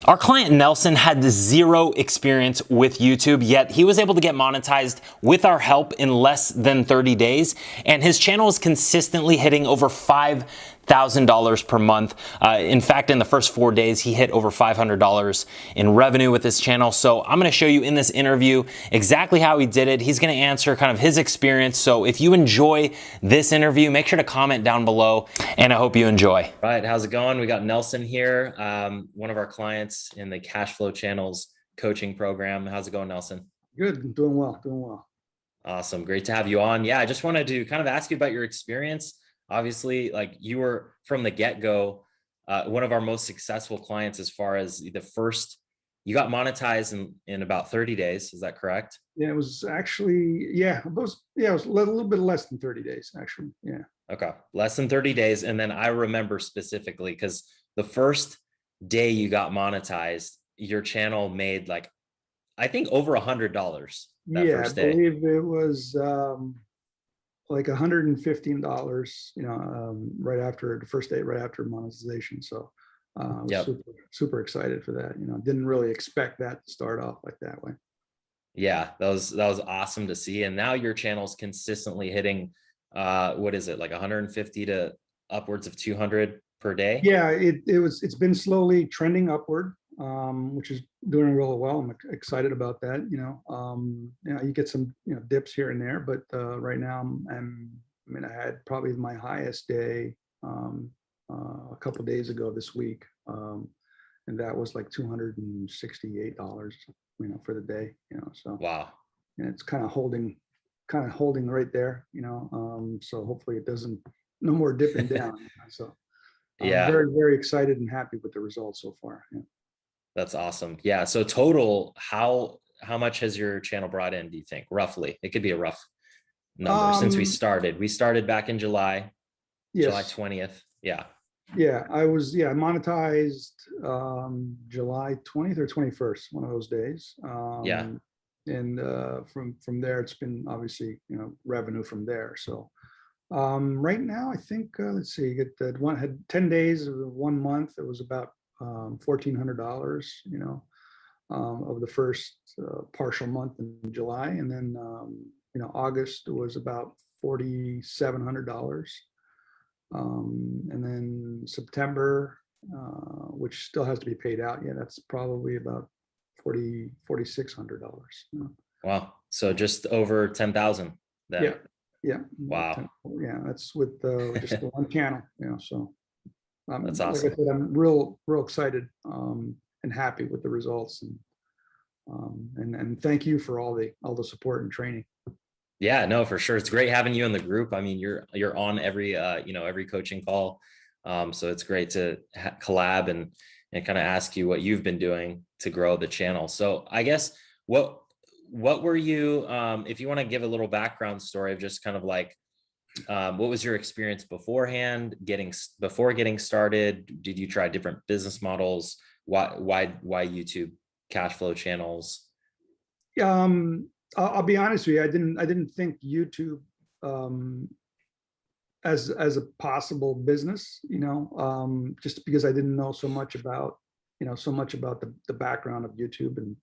Our client Nelson had zero experience with YouTube, yet he was able to get monetized with our help in less than 30 days. And his channel is consistently hitting over $5,000 per month. In fact, in the first 4 days, he hit over $500 in revenue with his channel. So I'm going to show you in this interview exactly how he did it. He's going to answer kind of his experience. So if you enjoy this interview, make sure to comment down below, and I hope you enjoy. All right, how's it going? We got Nelson here, one of our clients in the Cash Flow Channels coaching program. How's it going, Nelson? Good, doing well, doing well. Awesome, great to have you on. Yeah, I just wanted to kind of ask you about your experience. Obviously, like you were from the get-go, one of our most successful clients as far as the first, you got monetized in about 30 days. Is that correct? Yeah, it was actually, it was a little bit less than 30 days, actually. Yeah. Okay, less than 30 days. And then I remember specifically because the first day you got monetized, your channel made like, I think over $100 that first day. I believe it was like $115, right after the first day, right after monetization. So I was super excited for that. Didn't really expect that to start off like that way. Yeah, that was awesome to see. And now your channel's consistently hitting, what is it, like 150 to upwards of 200 per day? Yeah, it's been slowly trending upward, which is doing really well. I'm excited about that. You get some dips here and there, but right now I had probably my highest day a couple days ago this week, and that was like $268, for the day. So wow, and it's kind of holding right there. So hopefully it doesn't, no more dipping down. So. Yeah, I'm very, very excited and happy with the results so far. Yeah. That's awesome. Yeah. So total, how much has your channel brought in, do you think, roughly? It could be a rough number since we started. We started back in July, yes. July 20th. Yeah. Yeah, I monetized July 20th or 21st, one of those days. Yeah. And from there, it's been obviously, revenue from there. So right now, I think, let's see, you get that one, had 10 days of 1 month. It was about $1,400, of the first partial month in July. And then, August was about $4,700. And then September, which still has to be paid out. Yeah, that's probably about $4,600. Wow. So just over 10,000 then. Yeah. Yeah. Wow. Yeah, that's with just the one channel. So that's awesome. Like I said, I'm real excited and happy with the results, and thank you for all the support and training. Yeah, no, for sure. It's great having you in the group. I mean, you're on every every coaching call. So it's great to collab and kind of ask you what you've been doing to grow the channel. So I guess what were you, if you want to give a little background story of just kind of like, what was your experience beforehand, before getting started? Did you try different business models? Why YouTube cash flow channels? I'll be honest with you. I didn't think YouTube as a possible business, just because I didn't know so much about the background of YouTube and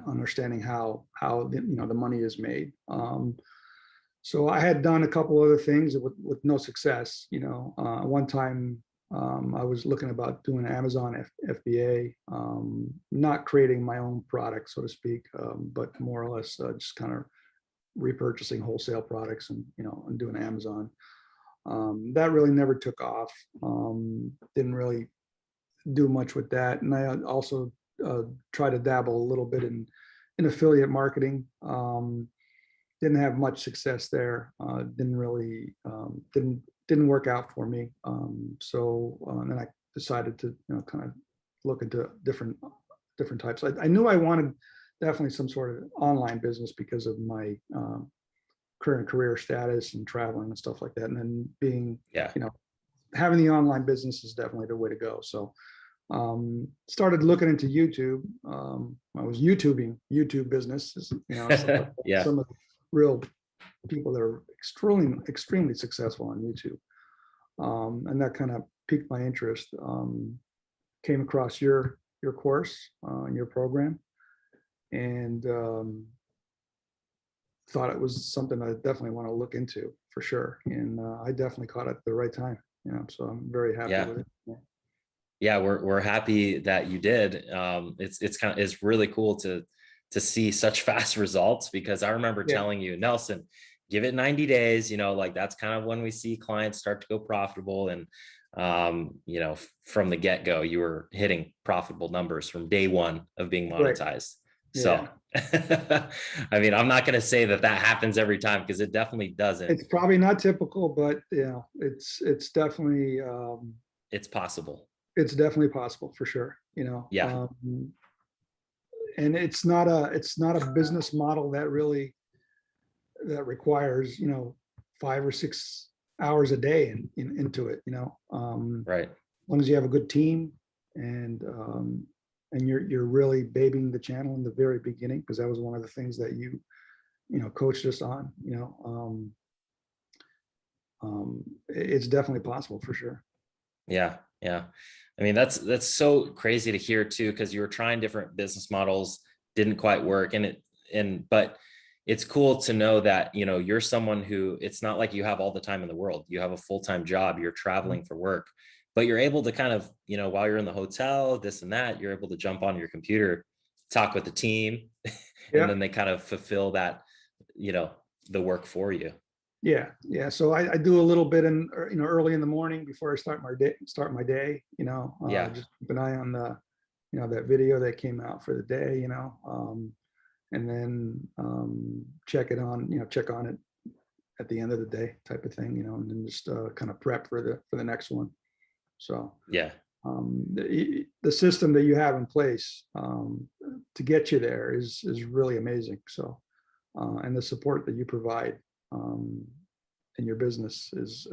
understanding how the money is made. So I had done a couple other things with no success. One time I was looking about doing Amazon FBA, not creating my own product, so to speak, but more or less just kind of repurchasing wholesale products and doing Amazon. That really never took off. Didn't really do much with that, and I also try to dabble a little bit in affiliate marketing. Didn't have much success there. Didn't work out for me. So then I decided to kind of look into different types. I knew I wanted definitely some sort of online business because of my current career status and traveling and stuff like that. And then being, having the online business is definitely the way to go. So started looking into YouTube. I was YouTubing YouTube businesses, Yeah. Some of the real people that are extremely successful on YouTube. And that kind of piqued my interest. Came across your your course, your program, and thought it was something I definitely want to look into for sure. And I definitely caught it at the right time. So I'm very happy Yeah. with it. Yeah. Yeah, we're happy that you did. It's really cool to see such fast results, because I remember Yeah. telling you, Nelson, give it 90 days, like that's kind of when we see clients start to go profitable. And from the get-go, you were hitting profitable numbers from day one of being Right. monetized. So Yeah. I mean, I'm not going to say that happens every time, because it definitely doesn't. It's probably not typical, but It's it's definitely possible for sure. Yeah. And it's not a business model that requires 5 or 6 hours a day into it. Right. As long as you have a good team, and you're really babying the channel in the very beginning, because that was one of the things that you coached us on. It's definitely possible for sure. Yeah, yeah. I mean, that's so crazy to hear too, because you were trying different business models, didn't quite work, but it's cool to know that you're someone who, it's not like you have all the time in the world. You have a full-time job. You're traveling for work, but you're able to kind of, while you're in the hotel, this and that, you're able to jump on your computer, talk with the team, and Yeah. then they kind of fulfill that, the work for you. Yeah, yeah. So I do a little bit in early in the morning before I start my day. Yeah, Just keep an eye on the that video that came out for the day. And then check on it at the end of the day, type of thing. And then just kind of prep for the next one. So yeah, the system that you have in place to get you there is really amazing. So and the support that you provide in your business is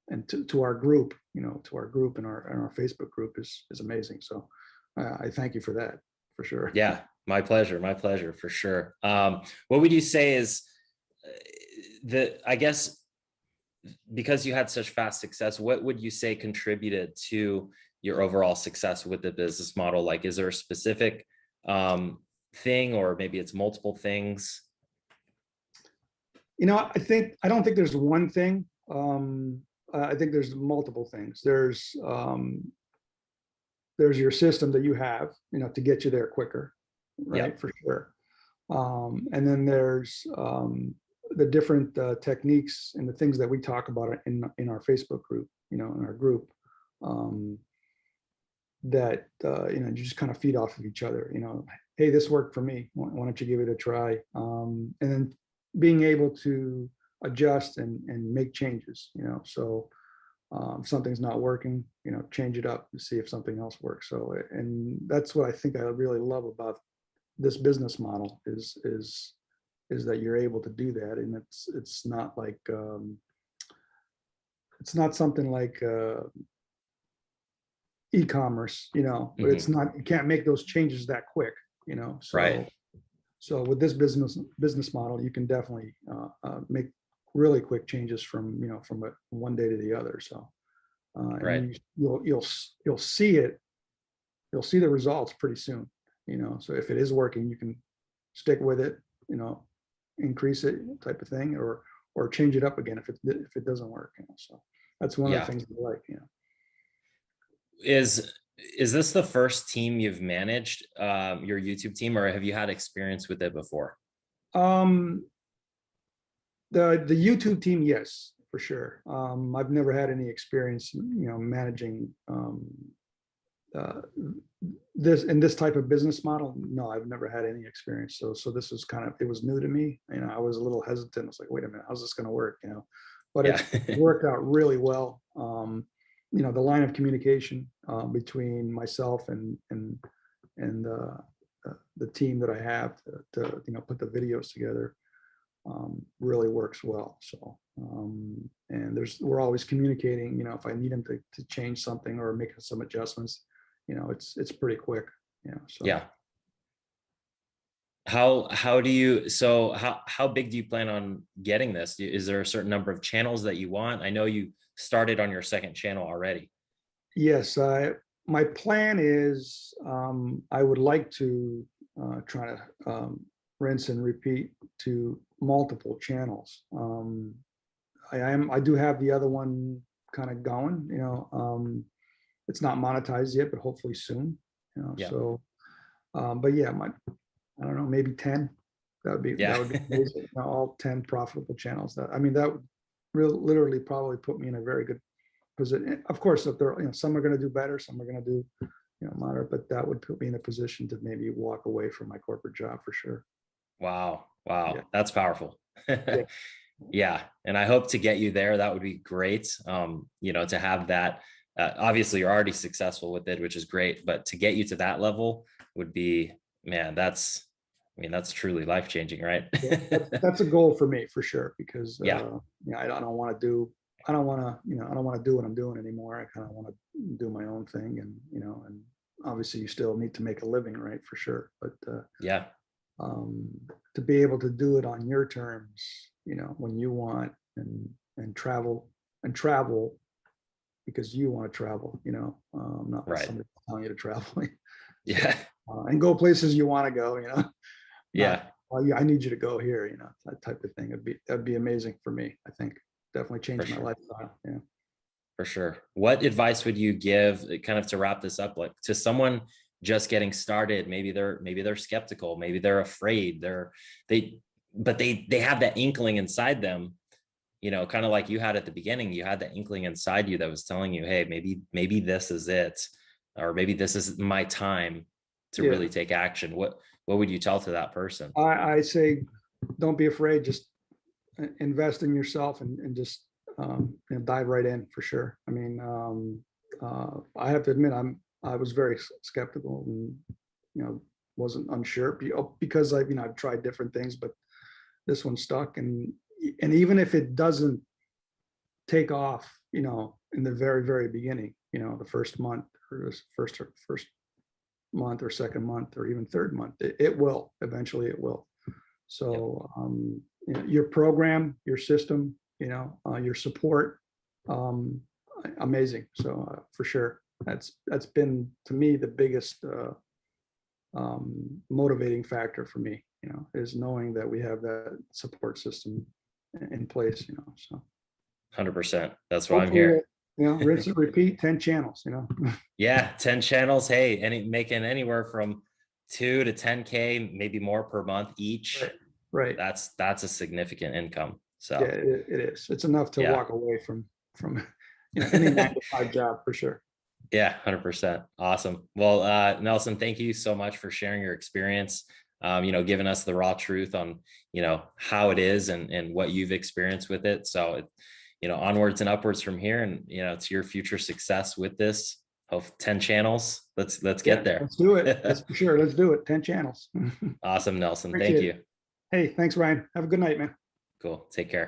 and to our group, to our group and our Facebook group is amazing. So I thank you for that, for sure. yeah. My pleasure, for sure. What would you say is I guess, because you had such fast success, what would you say contributed to your overall success with the business model? Like, is there a specific thing, or maybe it's multiple things? I don't think there's one thing. I think there's multiple things. There's your system that you have, to get you there quicker, right? Yep. For sure. And then there's the different techniques and the things that we talk about in our Facebook group, in our group, that you just kind of feed off of each other. Hey, this worked for me. Why don't you give it a try? And then being able to adjust and make changes. So if something's not working, change it up and see if something else works. So, and that's what I think I really love about this business model is that you're able to do that, and it's not like it's not something like e-commerce, but it's not, you can't make those changes that quick, so Right. so with this business model, you can definitely make really quick changes from one day to the other. So Right. and you'll see it, you'll see the results pretty soon. So if it is working, you can stick with it, increase it, type of thing, or change it up again if it doesn't work. So that's one of the Yeah. things I like. Is this the first team you've managed, your YouTube team, or have you had experience with it before? The YouTube team, yes, for sure. I've never had any experience, managing this type of business model. No, I've never had any experience. So this was it was new to me. I was a little hesitant. I was like, wait a minute, how's this going to work? But Yeah. it's worked out really well. The line of communication between myself and the team that I have to put the videos together really works well. So and we're always communicating. If I need them to change something or make some adjustments, it's pretty quick. So Yeah. How big do you plan on getting this? Is there a certain number of channels that you want? I know you started on your second channel already. yes, my plan is, I would like to try to rinse and repeat to multiple channels. I do have the other one kind of going, it's not monetized yet, but hopefully soon, Yeah. so, but yeah, I don't know, maybe 10. That Yeah. would be amazing. All 10 profitable channels. That would literally probably put me in a very good position. Of course, if there, some are going to do better, some are going to do, moderate, but that would put me in a position to maybe walk away from my corporate job for sure. Wow. Yeah. Wow. That's powerful. Yeah. Yeah. And I hope to get you there. That would be great. To have that, obviously you're already successful with it, which is great, but to get you to that level would be, man, that's truly life-changing, right? Yeah, that's a goal for me for sure, because Yeah, I don't want to do, I don't want to, I don't want to do what I'm doing anymore. I kind of want to do my own thing, and and obviously you still need to make a living, right? For sure, but yeah, um, to be able to do it on your terms, when you want, and travel because you want to travel, not right. somebody telling you to travel. So, Yeah, and go places you want to go, yeah, not, oh yeah, I need you to go here, that type of thing. That'd be amazing for me. I think definitely for change my sure. lifestyle. Yeah. For sure. What advice would you give, kind of to wrap this up, like to someone just getting started? Maybe they're skeptical, maybe they're afraid, they but they have that inkling inside them, kind of like you had at the beginning. You had that inkling inside you that was telling you, hey, maybe this is it, or maybe this is my time to Yeah. really take action. What would you tell to that person? I say, don't be afraid. Just invest in yourself, and just dive right in for sure. I have to admit, I was very skeptical, and wasn't unsure, because I've tried different things, but this one stuck, and even if it doesn't take off, in the very, very beginning, the first month, or this first month, or second month, or even third month, it will eventually, it will. Yep. So your program, your system, your support, amazing. So for sure, that's been, to me, the biggest motivating factor for me, is knowing that we have that support system in place, so 100%. That's why I'm hopefully, here. rinse and repeat, 10 channels, Yeah, 10 channels. Hey, making anywhere from 2 to 10K, maybe more per month each. Right. Right. That's a significant income. Yeah, So it is. It's enough to yeah, walk away from any 9 to 5 job for sure. yeah, 100%. Awesome. Well, Nelson, thank you so much for sharing your experience. Giving us the raw truth on, how it is, and what you've experienced with it. So, onwards and upwards from here, and, to your future success with this. Hope 10 channels. Let's Yeah, get there. let's do it. That's for sure. Let's do it. 10 channels. Awesome, Nelson. Thank Appreciate it. you. Hey, thanks, Ryan. Have a good night, man. Cool. Take care.